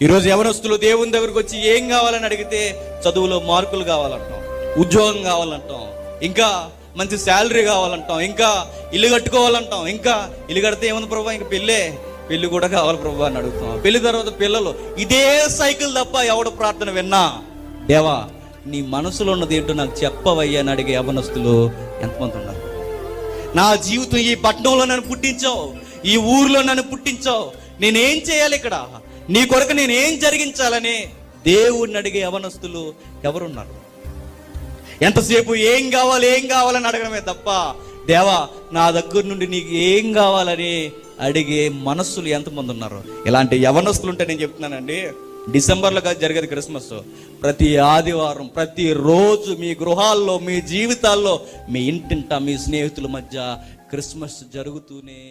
ఈరోజు యవనస్తులు దేవుని దగ్గరకు వచ్చి ఏం కావాలని అడిగితే చదువులో మార్కులు కావాలంటాం, ఉద్యోగం కావాలంటాం, ఇంకా మంచి శాలరీ కావాలంటాం, ఇంకా ఇల్లు కట్టుకోవాలంటాం. ఇంకా ఇల్లు కడితే ఏముంది ప్రభా, ఇంకా పెళ్ళి కూడా కావాలి ప్రభా అని అడుగుతాం. పెళ్లి తర్వాత పిల్లలు, ఇదే సైకిల్ తప్ప ఎవడ ప్రార్థన విన్నా, దేవా నీ మనసులో ఉన్నది ఏంటో నాకు చెప్పవయ్యా అని అడిగే యవనస్తులు ఎంతమంది ఉన్నారు? నా జీవితం ఈ పట్టణంలో నన్ను పుట్టించావు, ఈ ఊర్లో నన్ను పుట్టించావు, నేనేం చేయాలి, ఇక్కడ నీ కొరకు నేనేం జరిగించాలని దేవుడిని అడిగే యవనస్తులు ఎవరున్నారు? ఎంతసేపు ఏం కావాలని అడగడమే తప్ప, దేవా నా దగ్గర నుండి నీకు ఏం కావాలని అడిగే మనస్సులు ఎంతమంది ఉన్నారు? ఇలాంటి యవనస్తులు ఉంటే నేను చెప్తున్నానండి, డిసెంబర్లో కాదు జరిగేది క్రిస్మస్, ప్రతి ఆదివారం ప్రతిరోజు మీ గృహాల్లో, మీ జీవితాల్లో, మీ ఇంటింట, మీ స్నేహితుల మధ్య క్రిస్మస్ జరుగుతూనే